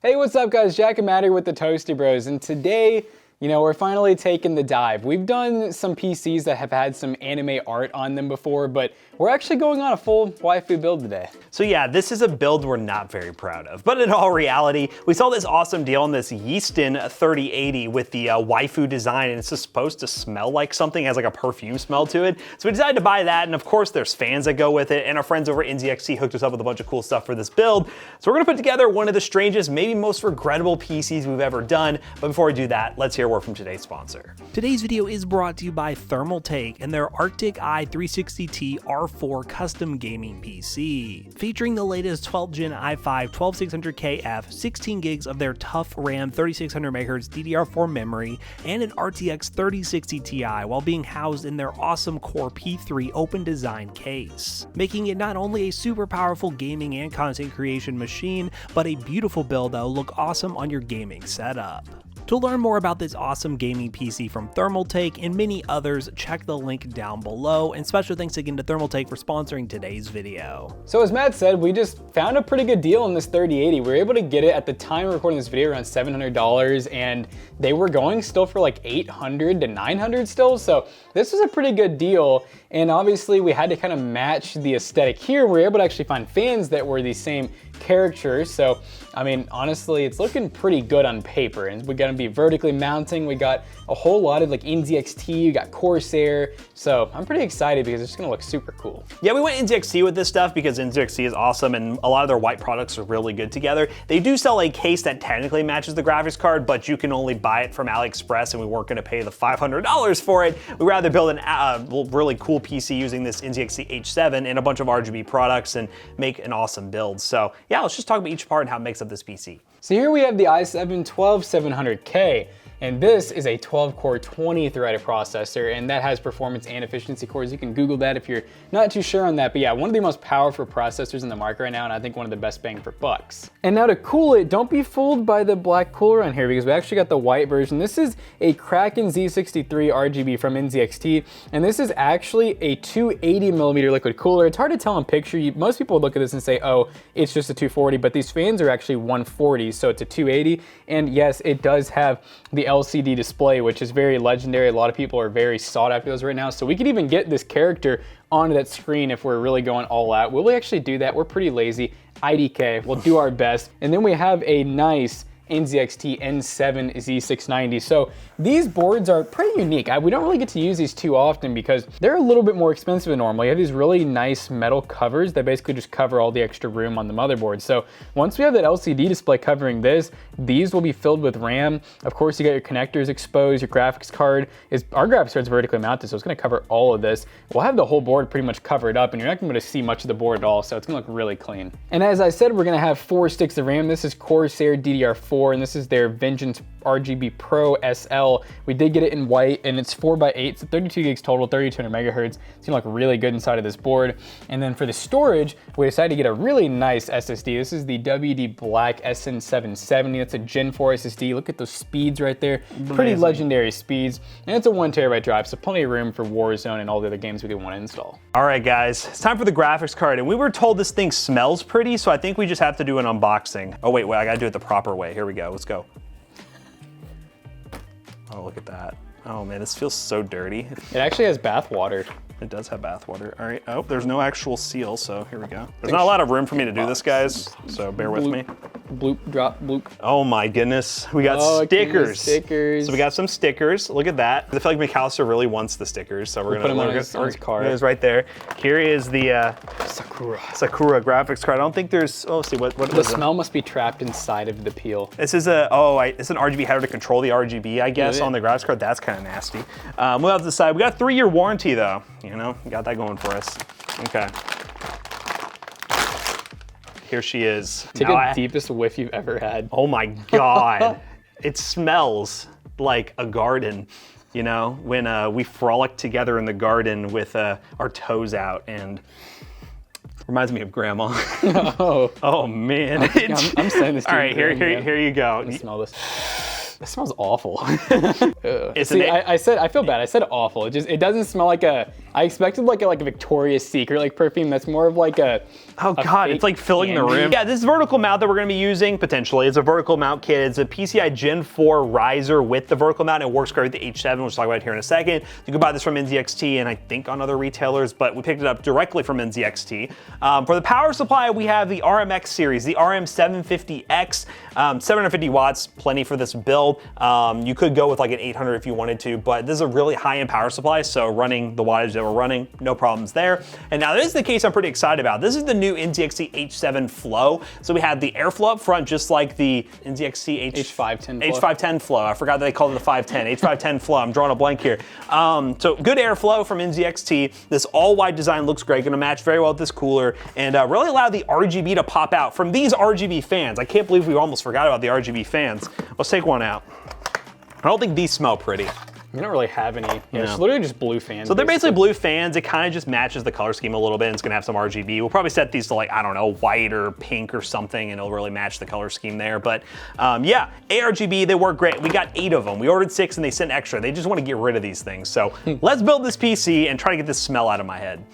Hey, what's up guys? Jack and Matt here with the Toasty Bros, and today, we're finally taking the dive. We've done some PCs that have had some anime art on them before, but we're actually going on a full waifu build today. So yeah, this is a build we're not very proud of, but in all reality, we saw this awesome deal on this Yeaston 3080 with the waifu design, and it's supposed to smell like something, it has like a perfume smell to it. So we decided to buy that, and of course there's fans that go with it, and our friends over at NZXT hooked us up with a bunch of cool stuff for this build. So we're gonna put together one of the strangest, maybe most regrettable PCs we've ever done. But before we do that, let's hear a word from today's sponsor. Today's video is brought to you by Thermaltake and their Arctic i360T R4 custom gaming PC. Featuring the latest 12th gen i5 12600KF, 16 gigs of their tough RAM 3600MHz DDR4 memory, and an RTX 3060 Ti while being housed in their awesome Core P3 open design case, making it not only a super powerful gaming and content creation machine, but a beautiful build that will look awesome on your gaming setup. To learn more about this awesome gaming PC from Thermaltake and many others, check the link down below, and special thanks again to Thermaltake for sponsoring today's video. So as Matt said, we just found a pretty good deal on this 3080. We were able to get it at the time of recording this video around $700, and they were going still for like $800 to $900 still, so this was a pretty good deal. And obviously we had to kind of match the aesthetic here. We were able to actually find fans that were the same characters, so I mean, honestly, it's looking pretty good on paper, and we're gonna be vertically mounting. We got a whole lot of like NZXT, we got Corsair, so I'm pretty excited because it's gonna look super cool. Yeah, we went NZXT with this stuff because NZXT is awesome and a lot of their white products are really good together. They do sell a case that technically matches the graphics card, but you can only buy it from Aliexpress, and we weren't gonna pay the $500 for it. We'd rather build a really cool PC using this NZXT H7 and a bunch of RGB products and make an awesome build. So yeah, let's just talk about each part and how it makes up this PC. So here we have the i7-12700K, and this is a 12-core 20-threaded processor, and that has performance and efficiency cores. You can Google that if you're not too sure on that, but yeah, one of the most powerful processors in the market right now, and I think one of the best bang for bucks. And now to cool it, don't be fooled by the black cooler on here, because we actually got the white version. This is a Kraken Z63 RGB from NZXT, and this is actually a 280mm liquid cooler. It's hard to tell in picture. Most people would look at this and say, oh, it's just a 240, but these fans are actually 140, so it's a 280, and yes, it does have the LCD display, which is very legendary. A lot of people are very sought after those right now, so we could even get this character onto that screen if we're really going all out. Will we actually do that? We're pretty lazy. IDK, we'll do our best. And then we have a nice NZXT N7 Z690. So these boards are pretty unique. We don't really get to use these too often because they're a little bit more expensive than normal. You have these really nice metal covers that basically just cover all the extra room on the motherboard. So once we have that LCD display covering this, these will be filled with RAM. Of course, you got your connectors exposed, your graphics card our graphics card is vertically mounted, so it's gonna cover all of this. We'll have the whole board pretty much covered up, and you're not gonna see much of the board at all, so it's gonna look really clean. And as I said, we're gonna have 4 sticks of RAM. This is Corsair DDR4, and this is their Vengeance RGB Pro SL. We did get it in white, and it's 4x8, so 32 gigs total, 3200MHz. It's gonna look really good inside of this board. And then for the storage, we decided to get a really nice SSD. This is the WD Black SN770. That's a Gen 4 SSD. Look at those speeds right there. Pretty legendary speeds. And it's a 1TB drive, so plenty of room for Warzone and all the other games we could want to install. All right, guys, it's time for the graphics card. And we were told this thing smells pretty, so I think we just have to do an unboxing. Oh, wait, I gotta do it the proper way. Here we go, let's go. Oh, look at that. Oh man, this feels so dirty. It actually has bath water. It does have bath water. All right, oh, there's no actual seal, so here we go. There's not a lot of room for me to do this, guys, so bear with me. Bloop, drop, bloop. Oh my goodness, we got stickers. Stickers. So we got some stickers, look at that. I feel like McAllister really wants the stickers, so we're gonna put them on his card. It is right there. Here is the Sakura graphics card. I don't think there's, oh, let's see, what the smell must be trapped inside of the peel. This is it's an RGB header to control the RGB, I guess, on the graphics card. That's kind of nasty. We'll have to decide. We got a 3-year warranty though, got that going for us. Okay. Here she is. Take the deepest whiff you've ever had. Oh my God. It smells like a garden, when we frolic together in the garden with our toes out, and reminds me of grandma. Oh man. I'm saying this to you. All right, here you go. Let me smell this. This smells awful. It's See, I feel bad. I said awful. It doesn't smell like I expected like a Victoria's Secret like perfume. That's more of like a. Oh God, it's like filling the room. Yeah, this vertical mount that we're gonna be using potentially is a vertical mount kit. It's a PCI Gen 4 riser with the vertical mount. It works great with the H7, which we'll talk about here in a second. You can buy this from NZXT and I think on other retailers, but we picked it up directly from NZXT. For the power supply, we have the RMX series, the RM750X, 750 watts, plenty for this build. You could go with like an 800 if you wanted to, but this is a really high-end power supply, so running the wattage that we're running, no problems there. And now this is the case I'm pretty excited about. This is the new NZXT H7 Flow. So we had the airflow up front, just like the NZXT H510 Flow. H510 Flow. I forgot that they called it the 510. H510 Flow. I'm drawing a blank here. So good airflow from NZXT. This all-white design looks great. Going to match very well with this cooler and really allow the RGB to pop out from these RGB fans. I can't believe we almost forgot about the RGB fans. Let's take one out. I don't think these smell pretty. We don't really have any. Yeah, it's literally just blue fans. So they're basically blue fans. It kind of just matches the color scheme a little bit, and it's gonna have some RGB. We'll probably set these to like, I don't know, white or pink or something, and it'll really match the color scheme there. But yeah, ARGB, they work great. We got 8 of them. We ordered 6 and they sent extra. They just wanna get rid of these things. So let's build this PC and try to get this smell out of my head.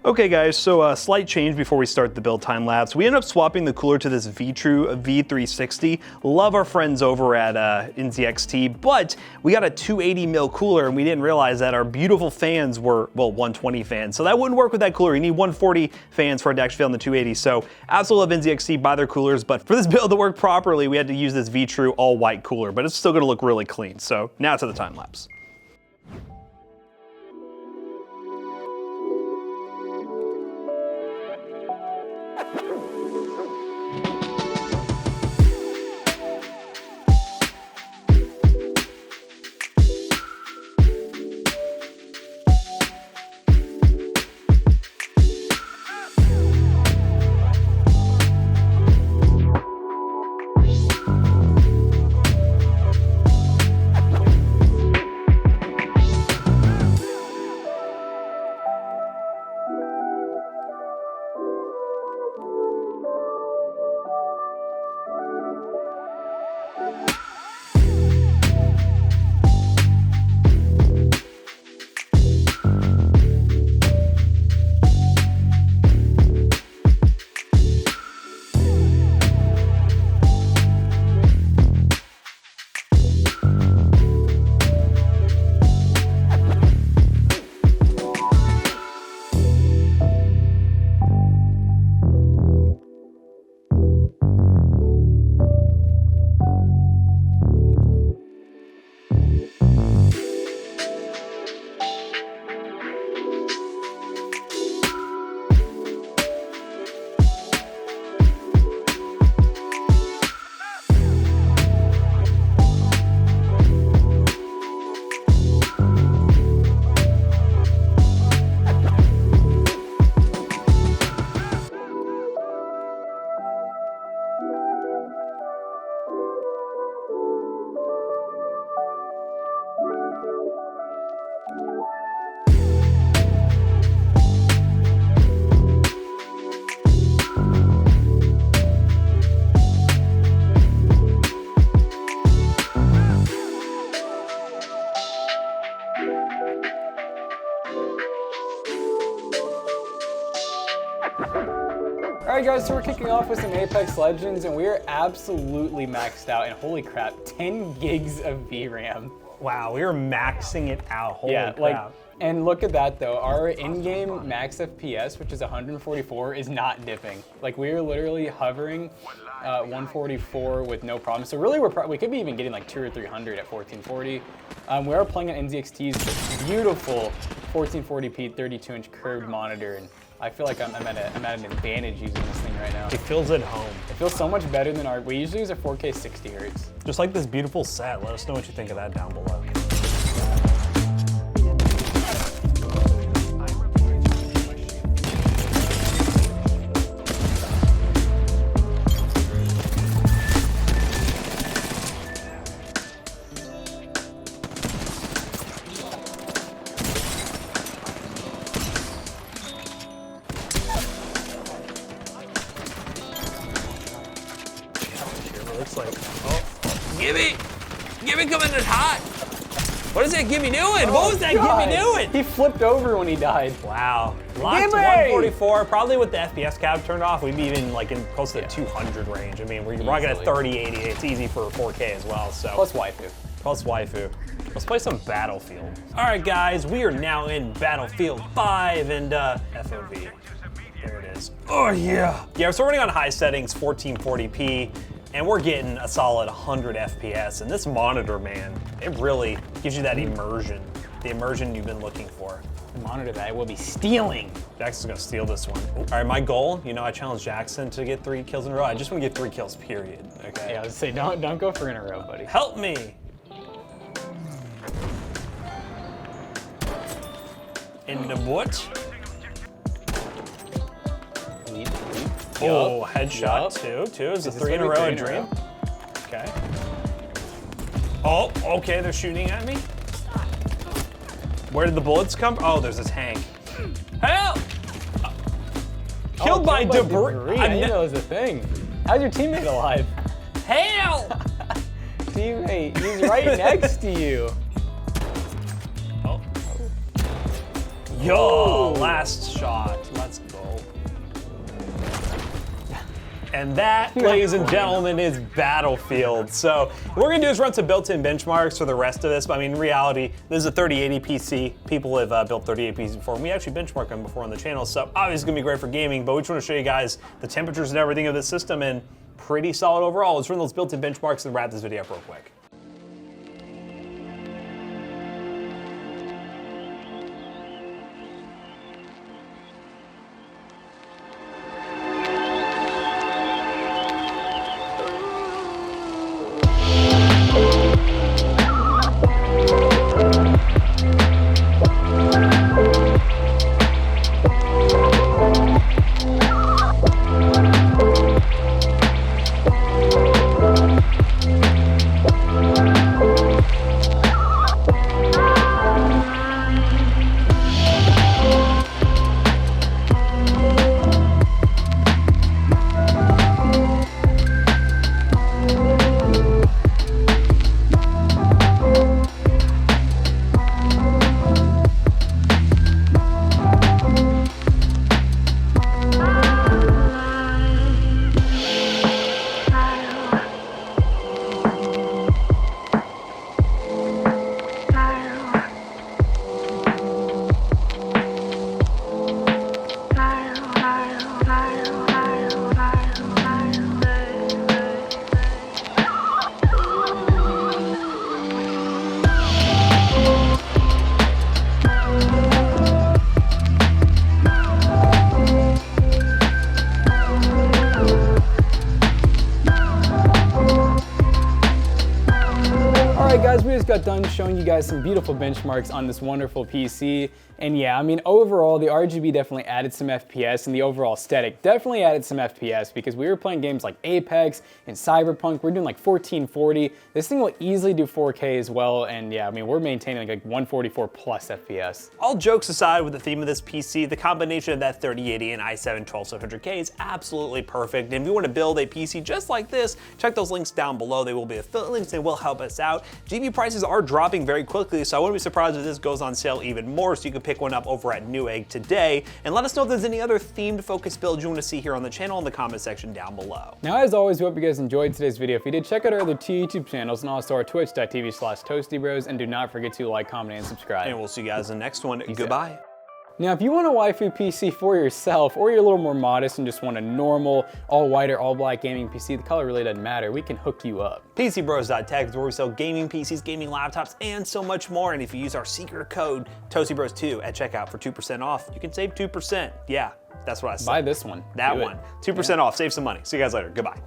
Okay guys, so a slight change before we start the build time lapse. We ended up swapping the cooler to this V-True V360. Love our friends over at NZXT, but we got a 280 mil cooler and we didn't realize that our beautiful fans were, well, 120 fans. So that wouldn't work with that cooler. You need 140 fans for it to actually fit on the 280. So absolutely love NZXT, buy their coolers, but for this build to work properly, we had to use this V-True all white cooler, but it's still gonna look really clean. So now to the time lapse. Alright guys, so we're kicking off with some Apex Legends and we are absolutely maxed out, and holy crap, 10 gigs of VRAM. Wow, we are maxing it out, holy crap. And look at that though, our in-game max FPS, which is 144, is not dipping. Like we are literally hovering 144 with no problem. So really we could be even getting like 200 or 300 at 1440. We are playing on NZXT's beautiful 1440p 32-inch curved monitor, and I feel like I'm at an advantage using this thing right now. It feels at home. It feels so much better than we usually use a 4K 60 hertz. Just like this beautiful set. Let us know what you think of that down below. Looks like, oh, give me! Give it coming in hot. What is that Gimme doing? What was that God. Gimme doing? He flipped over when he died. Wow. Locked to 144. Probably with the FPS cap turned off, we'd be even like in close to the 200 range. I mean, we're rocking at 3080. It's easy for 4K as well. So Plus waifu. Plus waifu. Let's play some Battlefield. All right, guys, we are now in Battlefield 5 and FOV. There it is. Oh yeah. Yeah, so we're running on high settings, 1440p. And we're getting a solid 100 FPS. And this monitor, man, it really gives you that immersion, the immersion you've been looking for. The monitor that I will be stealing. Jackson's gonna steal this one. All right, my goal, you know, I challenged Jackson to get 3 kills in a row. I just want to get 3 kills, period, okay? Yeah, I was say don't go for in a row, buddy. Help me. In the butt. Oh, headshot, two. Is a 3 in a row a dream? Okay. Oh, okay, they're shooting at me. Where did the bullets come? Oh, there's this tank. Help! Killed by debris. I didn't know it was a thing. How's your teammate alive? Help! Teammate, he's right next to you. Oh. Yo, last shot. Let's go. And that, ladies and gentlemen, is Battlefield. So what we're gonna do is run some built-in benchmarks for the rest of this. But I mean, in reality, this is a 3080 PC. People have built 3080 PCs before, and we actually benchmarked them before on the channel. So obviously it's gonna be great for gaming, but we just wanna show you guys the temperatures and everything of the system, and pretty solid overall. Let's run those built-in benchmarks and wrap this video up real quick. Guys, we just got done showing you guys some beautiful benchmarks on this wonderful PC. And yeah, I mean, overall, the RGB definitely added some FPS, and the overall aesthetic definitely added some FPS, because we were playing games like Apex and Cyberpunk. We're doing like 1440. This thing will easily do 4K as well. And yeah, I mean, we're maintaining like 144 plus FPS. All jokes aside, with the theme of this PC, the combination of that 3080 and i7-12700K is absolutely perfect. And if you want to build a PC just like this, check those links down below. They will be affiliate links. They will help us out. GPU prices are dropping very quickly, so I wouldn't be surprised if this goes on sale even more, so you can pick one up over at Newegg today. And let us know if there's any other themed focused builds you want to see here on the channel in the comment section down below. Now, as always, we hope you guys enjoyed today's video. If you did, check out our other 2 YouTube channels and also our twitch.tv/ToastyBros, and do not forget to like, comment, and subscribe. And we'll see you guys in the next one. Goodbye. Now, if you want a waifu PC for yourself, or you're a little more modest and just want a normal, all-white or all-black gaming PC, the color really doesn't matter, we can hook you up. PCBros.tech is where we sell gaming PCs, gaming laptops, and so much more. And if you use our secret code, ToastyBros2 at checkout for 2% off, you can save 2%. Yeah, that's what I said. Buy this one. That one. 2% off. Save some money. See you guys later. Goodbye.